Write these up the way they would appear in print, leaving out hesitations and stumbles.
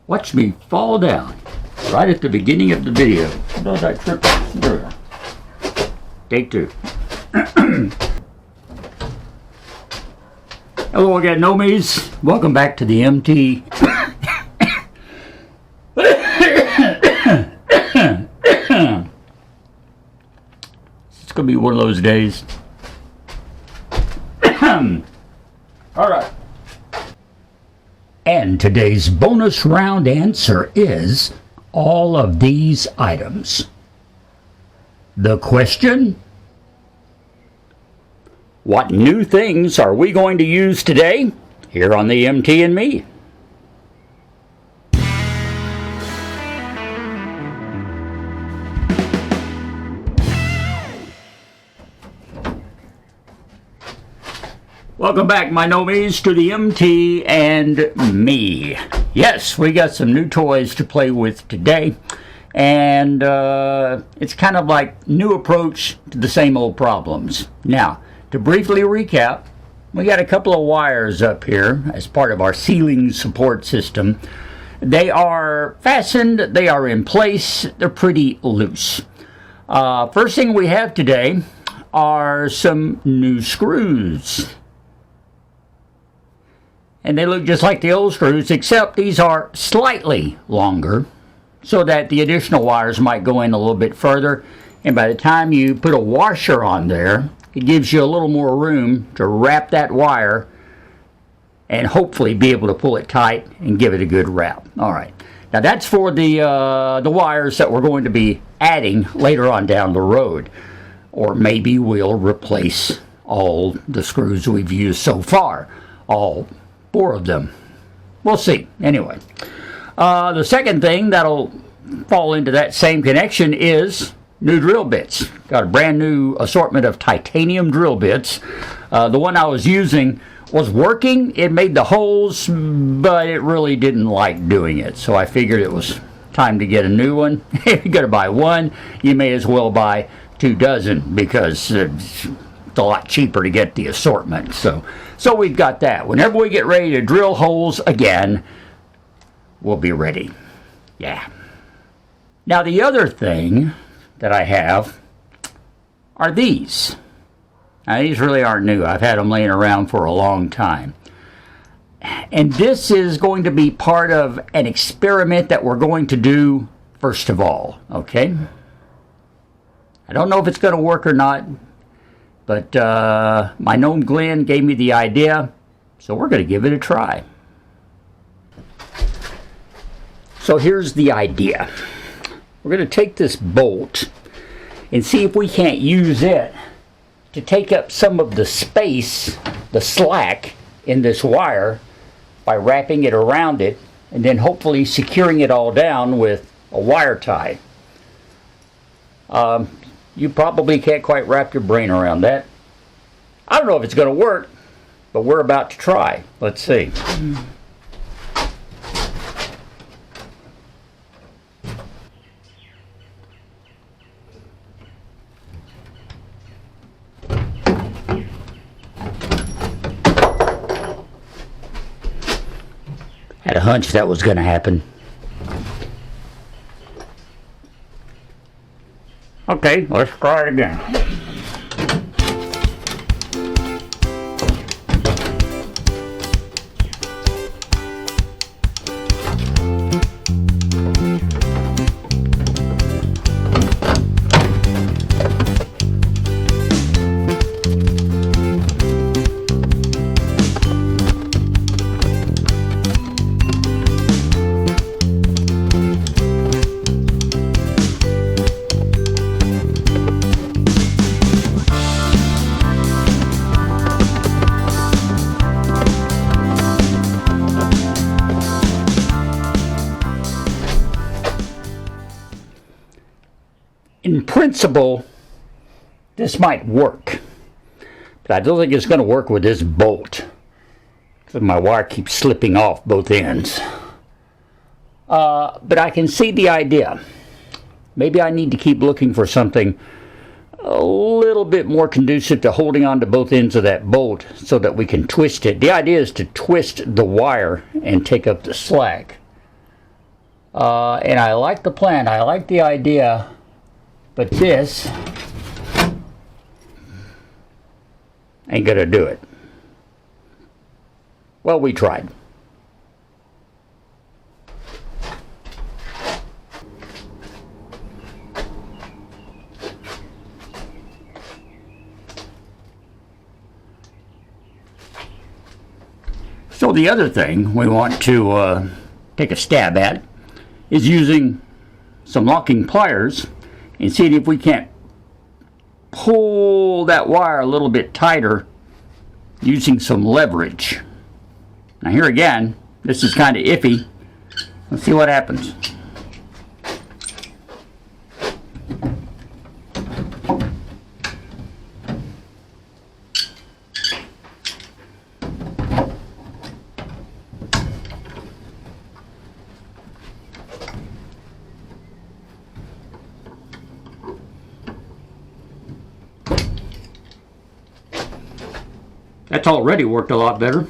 Watch me fall down right at the beginning of the video. Does I trip? There we go. Take two. Hello again, Nomies. Welcome back to the MT. It's going to be one of those days. All right. And today's bonus round answer is all of these items. The question: what new things are we going to use today here on the MT and Me? Welcome back, my Nomies, to the MT and Me. Yes, we got some new toys to play with today, and it's kind of like new approach to the same old problems. Now, to briefly recap, we got a couple of wires up here as part of our ceiling support system. They are fastened, they are in place, they're pretty loose. First thing we have today are some new screws. And they look just like the old screws, except these are slightly longer, so that the additional wires might go in a little bit further. And by the time you put a washer on there, it gives you a little more room to wrap that wire and hopefully be able to pull it tight and give it a good wrap. All right. Now that's for the wires that we're going to be adding later on down the road. Or maybe we'll replace all the screws we've used so far. All 4 of them. We'll see. Anyway, the second thing that'll fall into that same connection is new drill bits. Got a brand new assortment of titanium drill bits. The one I was using was working. It made the holes, but it really didn't like doing it. So I figured it was time to get a new one. If you're going to buy one, you may as well buy 2 dozen, because it's a lot cheaper to get the assortment. So we've got that. Whenever we get ready to drill holes again, we'll be ready. Yeah. Now the other thing that I have are these. Now these really aren't new. I've had them laying around for a long time. And this is going to be part of an experiment that we're going to do first of all. Okay? I don't know if it's going to work or not. But my gnome Glenn gave me the idea, so we're going to give it a try. So here's the idea. We're going to take this bolt and see if we can't use it to take up some of the space, the slack in this wire, by wrapping it around it and then hopefully securing it all down with a wire tie. You probably can't quite wrap your brain around that. I don't know if it's going to work, but we're about to try. Let's see. Had a hunch that was going to happen. Okay, let's try it again. In principle, this might work, but I don't think it's going to work with this bolt, because my wire keeps slipping off both ends. But I can see the idea. Maybe I need to keep looking for something a little bit more conducive to holding on to both ends of that bolt so that we can twist it. The idea is to twist the wire and take up the slack. And I like the plan, I like the idea, but this ain't gonna do it. Well, we tried. So the other thing we want to take a stab at is using some locking pliers and seeing if we can't pull that wire a little bit tighter using some leverage. Now here again, this is kind of iffy. Let's see what happens. That's already worked a lot better.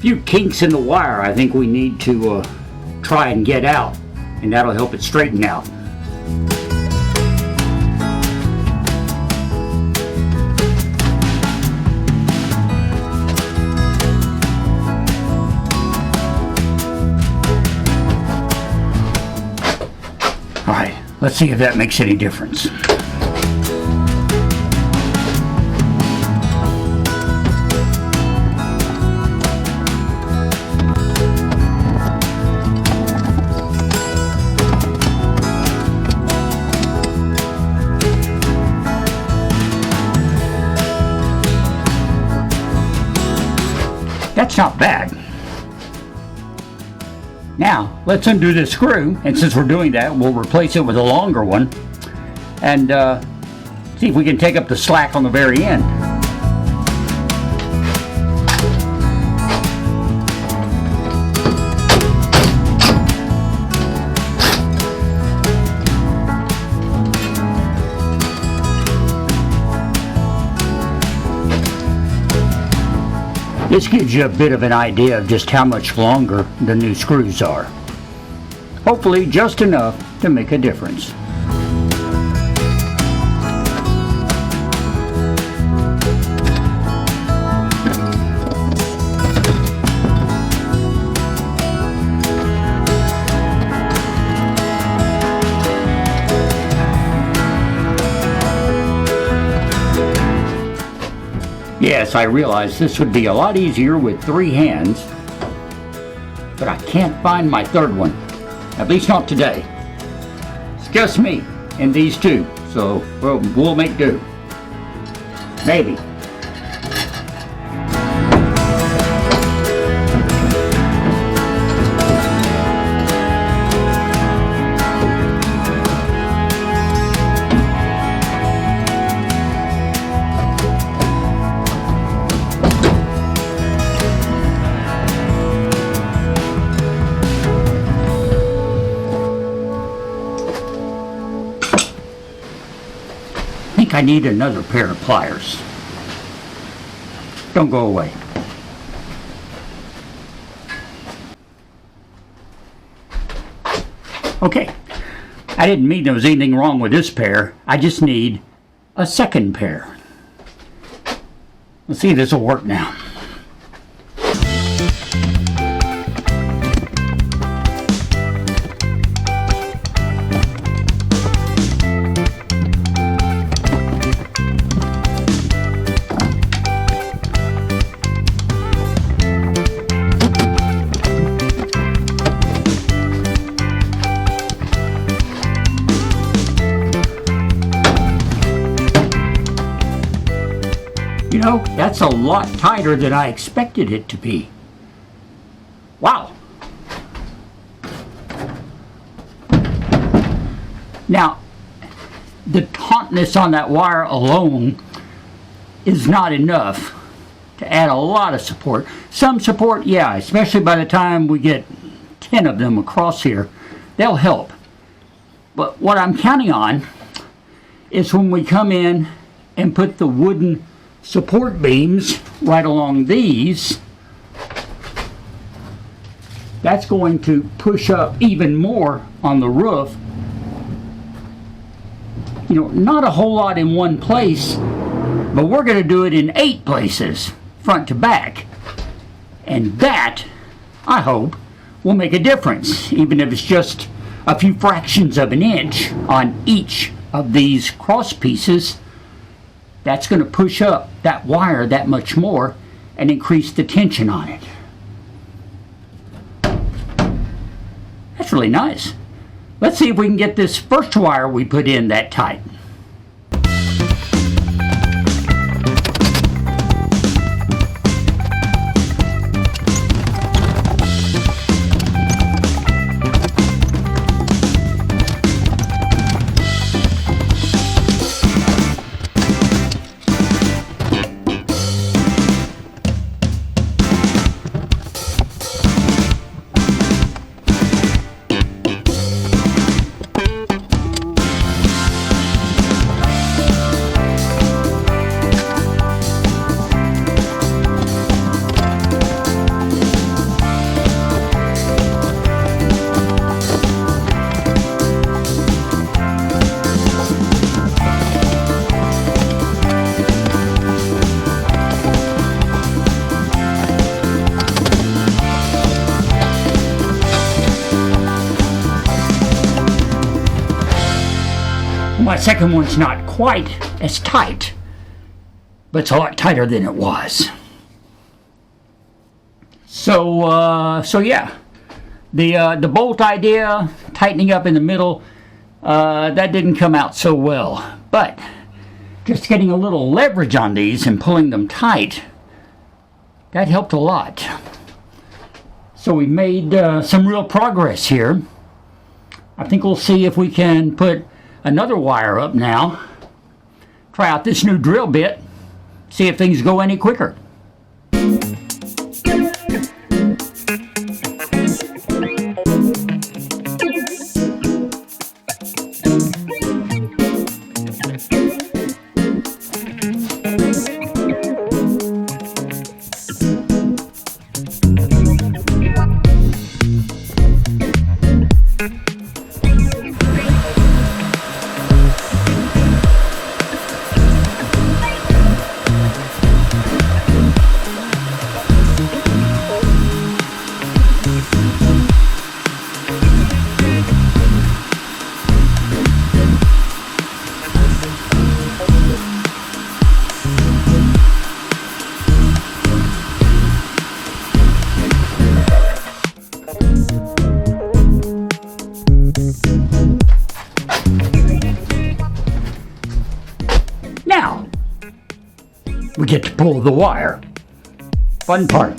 Few kinks in the wire I think we need to try and get out, and that'll help it straighten out. Alright, let's see if that makes any difference. That's not bad. Now, let's undo this screw, and since we're doing that, we'll replace it with a longer one, and see if we can take up the slack on the very end. This gives you a bit of an idea of just how much longer the new screws are. Hopefully just enough to make a difference. Yes, I realize this would be a lot easier with 3 hands, but I can't find my third one, at least not today. It's just me and these two, so we'll make do. Maybe. I need another pair of pliers. Don't go away. Okay, I didn't mean there was anything wrong with this pair. I just need a second pair. Let's see if this will work now. You know, that's a lot tighter than I expected it to be. Wow. Now, the tautness on that wire alone is not enough to add a lot of support. Some support, yeah, especially by the time we get 10 of them across here, they'll help. But what I'm counting on is when we come in and put the wooden support beams right along these, that's going to push up even more on the roof. You know, not a whole lot in one place, but we're going to do it in 8 places, front to back. And that, I hope, will make a difference, even if it's just a few fractions of an inch on each of these cross pieces. That's going to push up that wire that much more and increase the tension on it. That's really nice. Let's see if we can get this first wire we put in that tight. My second one's not quite as tight, but it's a lot tighter than it was. So yeah, the bolt idea, tightening up in the middle, that didn't come out so well. But just getting a little leverage on these and pulling them tight, that helped a lot. So we made some real progress here. I think we'll see if we can put another wire up now. Try out this new drill bit, see if things go any quicker. Now, we get to pull the wire. Fun part.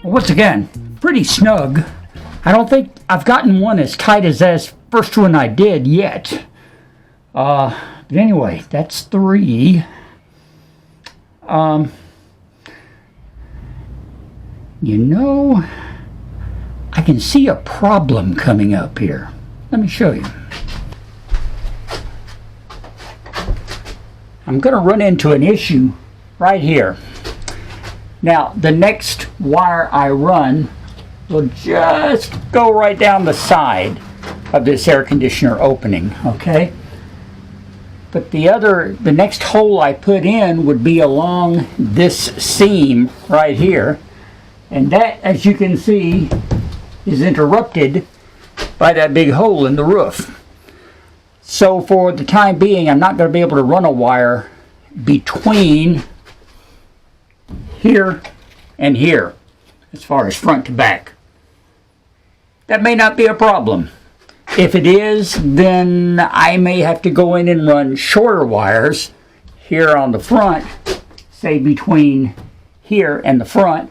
Once again, pretty snug. I don't think I've gotten one as tight as this first one I did yet. But anyway, that's 3. You know, I can see a problem coming up here. Let me show you. I'm going to run into an issue right here. Now, the next wire I run will just go right down the side of this air conditioner opening, okay? But the next hole I put in would be along this seam right here. And that, as you can see, is interrupted by that big hole in the roof. So for the time being, I'm not going to be able to run a wire between here and here, as far as front to back. That may not be a problem. If it is, then I may have to go in and run shorter wires here on the front, say between here and the front,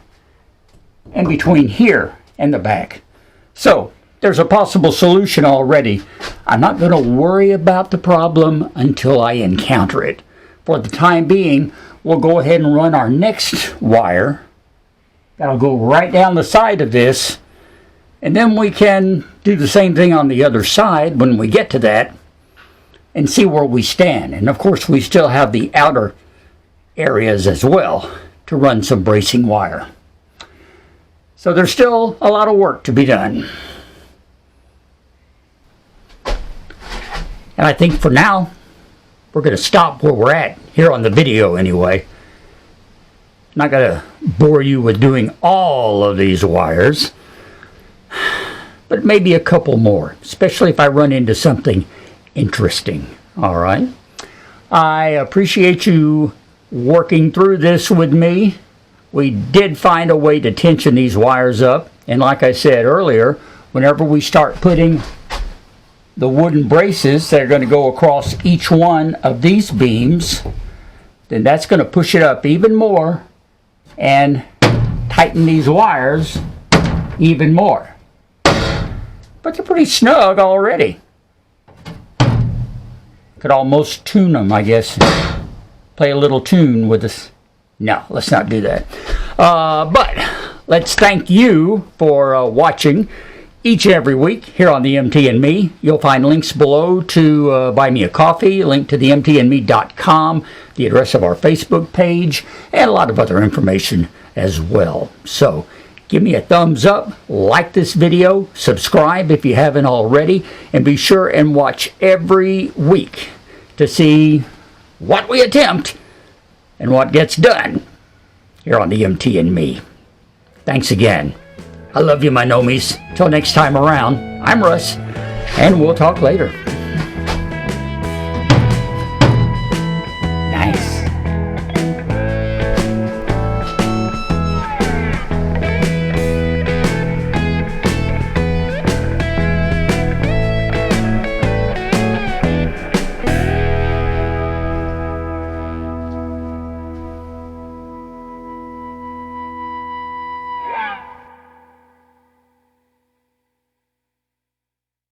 and between here and the back. So there's a possible solution already. I'm not going to worry about the problem until I encounter it. For the time being, we'll go ahead and run our next wire. That'll go right down the side of this, and then we can do the same thing on the other side when we get to that and see where we stand. And of course, we still have the outer areas as well to run some bracing wire. So there's still a lot of work to be done. And I think for now, we're going to stop where we're at, here on the video anyway. I'm not going to bore you with doing all of these wires, but maybe a couple more, especially if I run into something interesting. All right. I appreciate you working through this with me. We did find a way to tension these wires up, and like I said earlier, whenever we start putting the wooden braces that are going to go across each one of these beams, then that's going to push it up even more and tighten these wires even more. But they're pretty snug already. Could almost tune them, I guess. Play a little tune with this. No, let's not do that. But let's thank you for watching each and every week here on the MT and Me. You'll find links below to buy me a coffee, a link to the mtandme.com, the address of our Facebook page, and a lot of other information as well. So give me a thumbs up, like this video, subscribe if you haven't already, and be sure and watch every week to see what we attempt and what gets done here on the MT and Me. Thanks again. I love you, my nomies. Till next time around, I'm Russ, and we'll talk later.